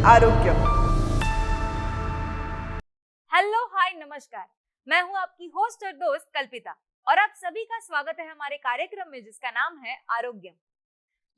आरोग्य। Hello hi नमस्कार, मैं हूं आपकी होस्ट और दोस्त कल्पिता और आप सभी का स्वागत है हमारे कार्यक्रम में जिसका नाम है आरोग्य।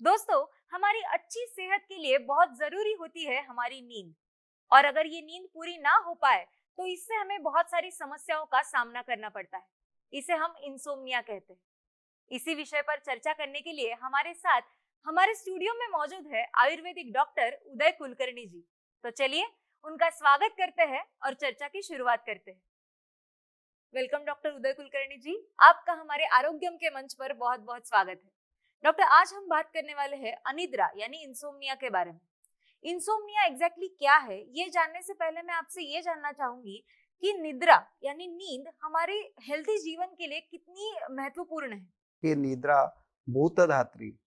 दोस्तों, हमारी अच्छी सेहत के लिए बहुत जरूरी होती है हमारी नींद, और अगर ये नींद पूरी ना हो पाए तो इससे हमें बहुत सारी समस्याओं का सामना करना पड़ता है। इसे हम इंसोम्निया कहते हैं। इसी विषय पर चर्चा करने के लिए हमारे साथ हमारे स्टूडियो में मौजूद है आयुर्वेदिक डॉक्टर उदय कुलकर्णी जी। तो चलिए उनका स्वागत करते हैं और चर्चा की शुरुआत करते हैं। वेलकम डॉक्टर उदय कुलकर्णी जी, आपका हमारे आरोग्यम के मंच पर बहुत बहुत स्वागत है। डॉक्टर, आज हम बात करने वाले हैं अनिद्रा यानी इंसोम्निया के बारे में। इंसोम्निया एग्जैक्टली क्या है, ये जानने से पहले मैं आपसे ये जानना चाहूंगी कि निद्रा यानी नींद हमारे हेल्थी जीवन के लिए कितनी महत्वपूर्ण है। ये निद्रा भूतधात्री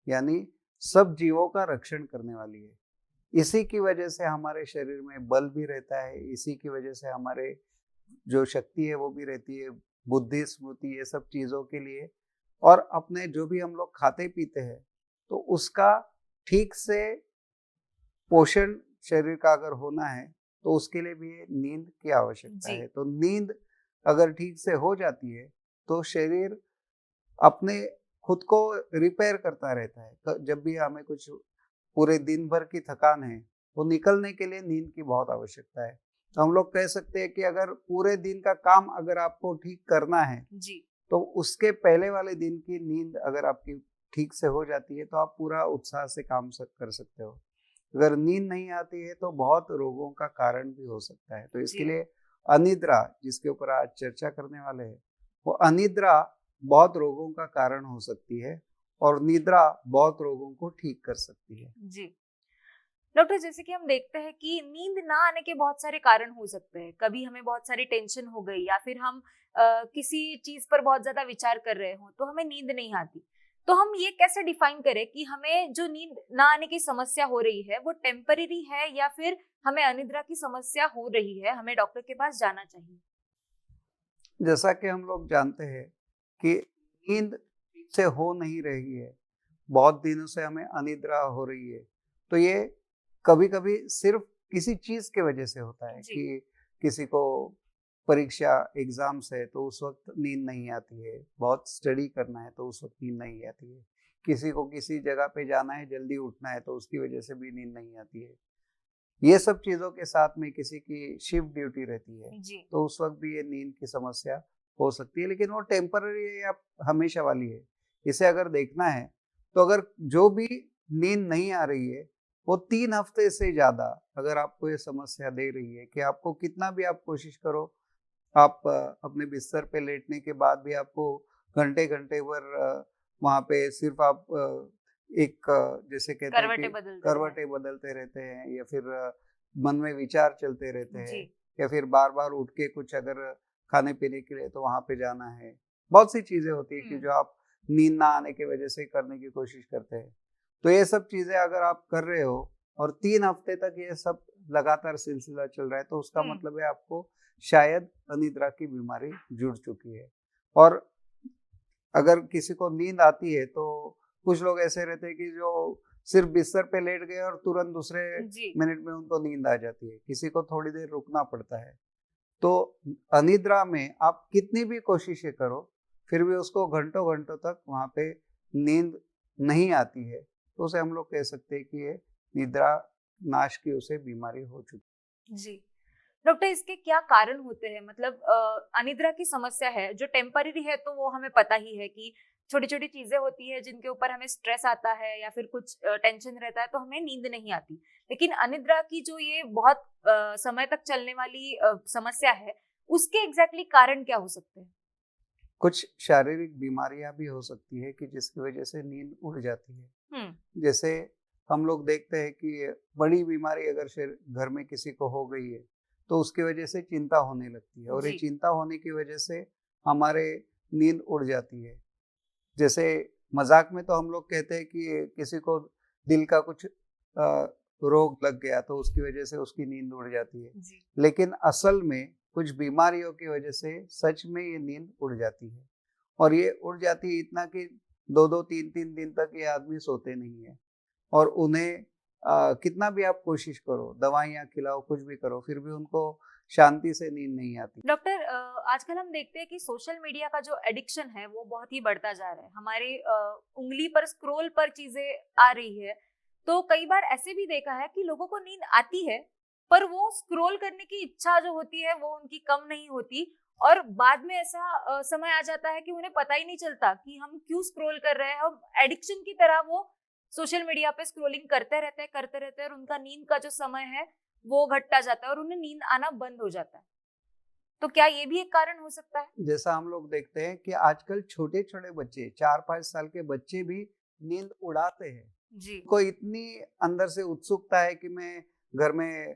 यानी सब जीवों का रक्षण करने वाली है। इसी की वजह से हमारे शरीर में बल भी रहता है, इसी की वजह से हमारे जो शक्ति है वो भी रहती है, बुद्धि स्मृति ये सब चीज़ों के लिए। और अपने जो भी हम लोग खाते पीते हैं तो उसका ठीक से पोषण शरीर का अगर होना है तो उसके लिए भी नींद की आवश्यकता है। तो नींद अगर ठीक से हो जाती है तो शरीर अपने खुद को रिपेयर करता रहता है। जब भी हमें कुछ पूरे दिन भर की थकान है वो निकलने के लिए नींद की बहुत आवश्यकता है। तो हम लोग कह सकते हैं कि अगर पूरे दिन का काम अगर आपको ठीक करना है जी, तो उसके पहले वाले दिन की नींद अगर आपकी ठीक से हो जाती है तो आप पूरा उत्साह से काम कर सकते हो। अगर नींद नहीं आती है तो बहुत रोगों का कारण भी हो सकता है। तो इसके लिए अनिद्रा, जिसके ऊपर आज चर्चा करने वाले हैं, वो अनिद्रा बहुत रोगों का कारण हो सकती है और निद्रा बहुत रोगों को ठीक कर सकती है। जी डॉक्टर, जैसे कि हम देखते हैं कि नींद ना आने के बहुत सारे कारण हो सकते हैं। कभी हमें बहुत सारी टेंशन हो गई या फिर हम किसी चीज पर बहुत ज्यादा विचार कर रहे हो तो हमें नींद नहीं आती। तो हम ये कैसे डिफाइन करें कि हमें जो नींद ना आने की समस्या हो रही है वो टेम्पररी है या फिर हमें अनिद्रा की समस्या हो रही है, हमें डॉक्टर के पास जाना चाहिए। जैसा कि हम लोग जानते हैं कि नींद ठीक से हो नहीं रही है, बहुत दिनों से हमें अनिद्रा हो रही है, तो ये कभी-कभी सिर्फ किसी चीज़ की वजह से होता है कि किसी को परीक्षा एग्जाम्स है तो उस वक्त नींद नहीं आती है, बहुत स्टडी करना है तो उस वक्त नींद नहीं आती है, किसी को किसी जगह पे जाना है जल्दी उठना है तो उसकी वजह से भी नींद नहीं आती है। ये सब चीज़ों के साथ में किसी की शिफ्ट ड्यूटी रहती है जी, तो उस वक्त भी ये नींद की समस्या हो सकती है, लेकिन वो टेम्पररी है या हमेशा वाली है। इसे अगर देखना है तो अगर जो भी नींद नहीं आ रही है वो 3 हफ्ते से ज़्यादा अगर आपको ये समस्या दे रही है कि आपको कितना भी आप कोशिश करो, आप अपने बिस्तर पे लेटने के बाद भी आपको घंटे घंटे भर वहाँ पे सिर्फ आप एक जैसे कहते हैं कि करवटें बदलते रहते हैं या फिर मन में विचार चलते रहते हैं या फिर बार बार उठ के कुछ अगर खाने पीने के लिए तो वहाँ पे जाना है। बहुत सी चीज़ें होती है कि जो आप नींद ना आने की वजह से करने की कोशिश करते हैं। तो ये सब चीज़ें अगर आप कर रहे हो और 3 हफ्ते तक ये सब लगातार सिलसिला चल रहा है तो उसका मतलब है आपको शायद अनिद्रा की बीमारी जुड़ चुकी है। और अगर किसी को नींद आती है तो कुछ लोग ऐसे रहते हैं कि जो सिर्फ बिस्तर पे लेट गए और तुरंत दूसरे मिनट में उनको नींद आ जाती है, किसी को थोड़ी देर रुकना पड़ता है। तो अनिद्रा में आप कितनी भी कोशिशें करो फिर भी उसको घंटों घंटों तक वहाँ पे नींद नहीं आती है तो उसे हम लोग कह सकते हैं कि ये निद्रा नाश की उसे बीमारी हो चुकी जी डॉक्टर, इसके क्या कारण होते हैं? मतलब अनिद्रा की समस्या है जो टेम्पररी है तो वो हमें पता ही है कि छोटी छोटी चीजें होती है जिनके ऊपर हमें स्ट्रेस आता है या फिर कुछ टेंशन रहता है तो हमें नींद नहीं आती। लेकिन अनिद्रा की जो ये बहुत समय तक चलने वाली समस्या है, उसके एग्जैक्टली कारण क्या हो सकते हैं? कुछ शारीरिक बीमारियां भी हो सकती है कि जिसकी वजह से नींद उड़ जाती है। जैसे हम लोग देखते हैं कि बड़ी बीमारी अगर घर में किसी को हो गई है तो उसकी वजह से चिंता होने लगती है और ये चिंता होने की वजह से हमारे नींद उड़ जाती है। जैसे मजाक में तो हम लोग कहते हैं कि किसी को दिल का कुछ रोग लग गया तो उसकी वजह से उसकी नींद उड़ जाती है, लेकिन असल में कुछ बीमारियों की वजह से सच में ये नींद उड़ जाती है। और ये उड़ जाती है इतना कि 2-2 3-3 दिन तक ये आदमी सोते नहीं है और उन्हें कितना भी आप कोशिश करो, दवाइयाँ खिलाओ, कुछ भी करो, फिर भी उनको शांति से नींद नहीं आती। डॉक्टर, आजकल हम देखते हैं कि सोशल मीडिया का जो एडिक्शन है वो बहुत ही बढ़ता जा रहा है। हमारे उंगली पर स्क्रॉल पर चीजें आ रही है, तो कई बार ऐसे भी देखा है कि लोगों को नींद आती है पर वो स्क्रॉल करने की इच्छा जो होती है वो उनकी कम नहीं होती, और बाद में ऐसा समय आ जाता है कि उन्हें पता ही नहीं चलता कि हम क्यों स्क्रॉल कर रहे हैं। हम एडिक्शन की तरह वो सोशल मीडिया पे स्क्रॉलिंग करते रहते हैं और उनका नींद का जो समय है वो घटता जाता है और उन्हें नींद आना बंद हो जाता है। तो क्या ये भी एक कारण हो सकता है? जैसा हम लोग देखते हैं कि आजकल छोटे-छोटे बच्चे, 4-5 साल के बच्चे भी नींद उड़ाते हैं। जी। कोई इतनी अंदर से उत्सुकता है कि मैं घर में,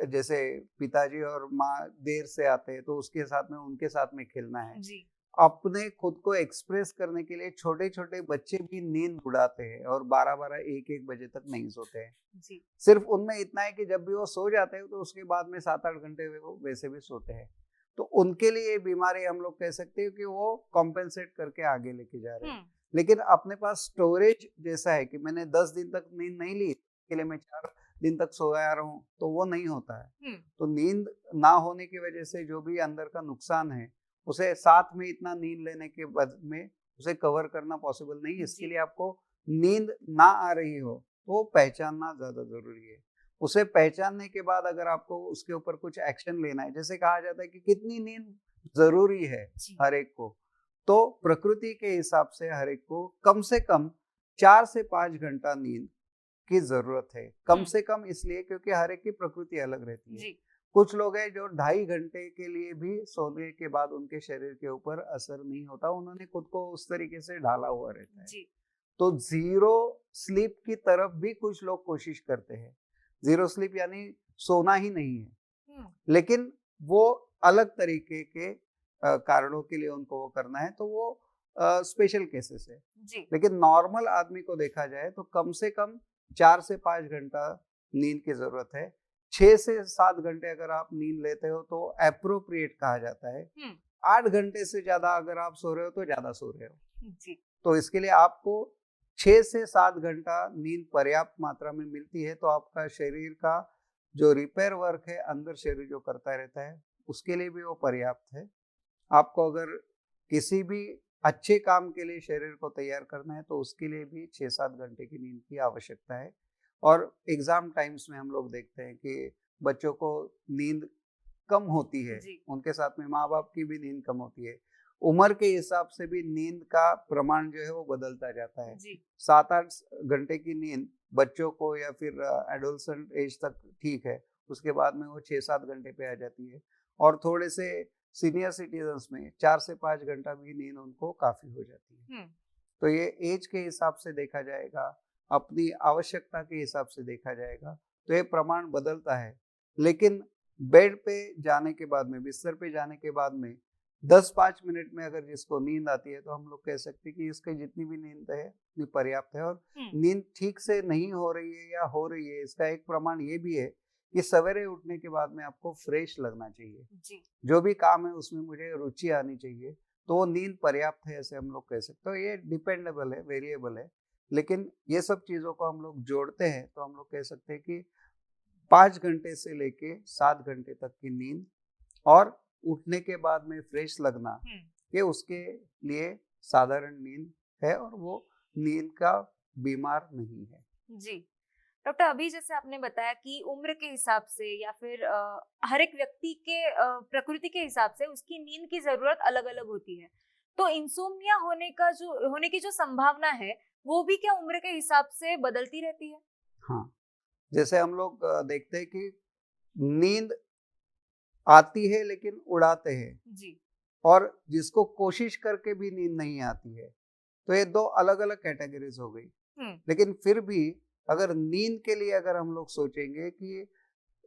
जैसे पिताजी और माँ देर से आते हैं तो उसके साथ में उनके साथ में खेलना है। जी। अपने खुद को एक्सप्रेस करने के लिए छोटे-छोटे बच्चे भी नींद उड़ाते हैं और 12-12, 1-1 बजे तक नहीं सोते हैं। जी। सिर्फ उनमें इतना है कि जब भी वो सो जाते हैं तो उसके बाद में 7-8 घंटे वो वैसे भी सोते हैं। तो उनके लिए ये बीमारी हम लोग कह सकते हैं कि वो कॉम्पेंसेट करके आगे लेके जा रहे हैं। लेकिन अपने पास स्टोरेज जैसा है कि मैंने 10 दिन तक नींद नहीं ली, इसके लिए मैं 4 दिन तक सोया रहा हूँ, तो वो नहीं होता है। तो नींद ना होने की वजह से जो भी अंदर का नुकसान है, उसे साथ में इतना नींद लेने के बाद में उसे कवर करना पॉसिबल नहीं है। इसके लिए आपको नींद ना आ रही हो तो पहचानना ज़्यादा ज़रूरी है। उसे पहचानने के बाद अगर आपको उसके ऊपर कुछ एक्शन लेना है, जैसे कहा जाता है कि कितनी नींद ज़रूरी है जी। हर एक को, तो प्रकृति के हिसाब से हर एक को कम से कम 4 से 5 घंटा नींद की ज़रूरत है। कम से कम इसलिए क्योंकि हर एक की प्रकृति अलग रहती है। जी। कुछ लोग हैं जो 2.5 घंटे के लिए भी सोने के बाद उनके शरीर के ऊपर असर नहीं होता, उन्होंने खुद को उस तरीके से ढाला हुआ रहता है। जी। तो ज़ीरो स्लीप की तरफ भी कुछ लोग कोशिश करते हैं। ज़ीरो स्लीप यानी सोना ही नहीं है, लेकिन वो अलग तरीके के कारणों के लिए उनको वो करना है, तो वो स्पेशल केसेस है। जी। लेकिन नॉर्मल आदमी को देखा जाए तो कम से कम 4 से 5 घंटा नींद की ज़रूरत है। 6 से 7 घंटे अगर आप नींद लेते हो तो एप्रोप्रिएट कहा जाता है। 8 घंटे से ज़्यादा अगर आप सो रहे हो तो ज़्यादा सो रहे हो। जी। तो इसके लिए आपको 6 से 7 घंटा नींद पर्याप्त मात्रा में मिलती है तो आपका शरीर का जो रिपेयर वर्क है अंदर शरीर जो करता रहता है उसके लिए भी वो पर्याप्त है। आपको अगर किसी भी अच्छे काम के लिए शरीर को तैयार करना है तो उसके लिए भी 6-7 घंटे की नींद की आवश्यकता है। और एग्जाम टाइम्स में हम लोग देखते हैं कि बच्चों को नींद कम होती है, जी। उनके साथ में माँ बाप की भी नींद कम होती है। उम्र के हिसाब से भी नींद का प्रमाण जो है वो बदलता जाता है। जी। 7-8 घंटे की नींद बच्चों को या फिर एडोलसेंट एज तक ठीक है, उसके बाद में वो 6-7 घंटे पे आ जाती है। और थोड़े से सीनियर सिटीजन्स में 4 से 5 घंटा भी नींद उनको काफ़ी हो जाती है। तो ये एज के हिसाब से देखा जाएगा, अपनी आवश्यकता के हिसाब से देखा जाएगा, तो ये प्रमाण बदलता है। लेकिन बेड पे जाने के बाद में, बिस्तर पे जाने के बाद में 10-5 मिनट में अगर जिसको नींद आती है तो हम लोग कह सकते हैं कि इसकी जितनी भी नींद है उतनी पर्याप्त है। और नींद ठीक से नहीं हो रही है या हो रही है, इसका एक प्रमाण ये भी है कि सवेरे उठने के बाद में आपको फ्रेश लगना चाहिए। जी। जो भी काम है उसमें मुझे रुचि आनी चाहिए, तो वो नींद पर्याप्त है ऐसे हम लोग कह सकते हैं। तो ये डिपेंडेबल है, वेरिएबल है, लेकिन ये सब चीज़ों को हम लोग जोड़ते हैं तो हम लोग कह सकते हैं कि 5 घंटे से लेके 7 घंटे तक की नींद और उठने के बाद में फ्रेश लगना, ये उसके लिए साधारण नींद है और वो नींद का बीमार नहीं है। जी। डॉक्टर, अभी जैसे आपने बताया कि उम्र के हिसाब से या फिर हर एक व्यक्ति के प्रकृति के हिसाब से उसकी नींद की जरूरत अलग-अलग होती है। तो इंसोम्निया होने की जो संभावना है वो भी क्या उम्र के हिसाब से बदलती रहती है? हाँ, जैसे हम लोग देखते हैं कि नींद आती है लेकिन उड़ाते हैं, जी। और जिसको कोशिश करके भी नींद नहीं आती है, तो ये 2 अलग-अलग कैटेगरीज हो गई। लेकिन फिर भी अगर नींद के लिए अगर हम लोग सोचेंगे कि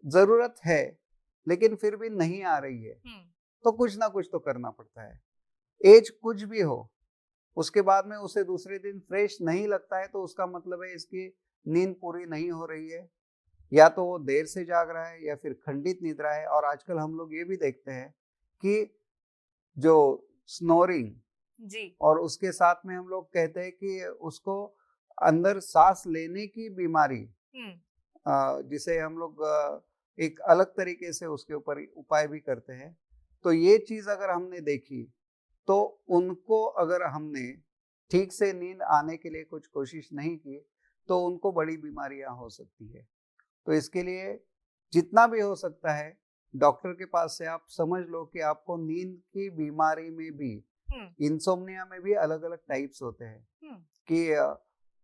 ज़रूरत है, लेकिन फिर भी नहीं आ रही है, तो कुछ ना कुछ तो करना पड़ता है। एज कुछ भी हो, उसके बाद में उसे दूसरे दिन फ्रेश नहीं लगता है तो उसका मतलब है इसकी नींद पूरी नहीं हो रही है, या तो वो देर से जाग रहा है या फिर खंडित निद्रा है। और आजकल हम लोग ये भी देखते हैं कि जो स्नोरिंग, जी। और उसके साथ में हम लोग कहते हैं कि उसको अंदर सांस लेने की बीमारी, जिसे हम लोग एक अलग तरीके से उसके ऊपर उपाय भी करते हैं। तो ये चीज अगर हमने देखी तो उनको अगर हमने ठीक से नींद आने के लिए कुछ कोशिश नहीं की तो उनको बड़ी बीमारियां हो सकती है। तो इसके लिए जितना भी हो सकता है डॉक्टर के पास से आप समझ लो कि आपको नींद की बीमारी में भी, इंसोम्निया में भी अलग अलग टाइप्स होते हैं कि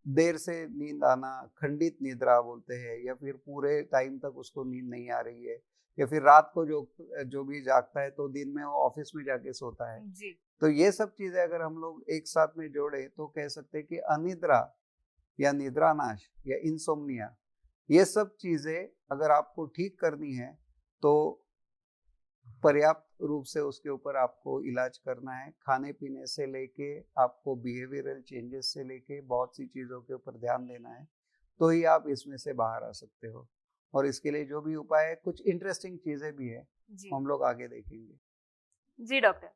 देर से नींद आना, खंडित निद्रा बोलते हैं, या फिर पूरे टाइम तक उसको नींद नहीं आ रही है, या फिर रात को जो भी जागता है तो दिन में वो ऑफिस में जाके सोता है जी। तो ये सब चीजें अगर हम लोग एक साथ में जोड़े तो कह सकते हैं कि अनिद्रा या निद्रानाश या इंसोम्निया, ये सब चीजें अगर आपको ठीक करनी है तो पर्याप्त रूप से उसके ऊपर आपको इलाज करना है। खाने पीने से लेके आपको बिहेवियरल चेंजेस से लेके बहुत सी चीज़ों के ऊपर ध्यान देना है, तो ही आप इसमें से बाहर आ सकते हो। और इसके लिए जो भी उपाय है, कुछ इंटरेस्टिंग चीज़ें भी है, जी हम लोग आगे देखेंगे। जी डॉक्टर,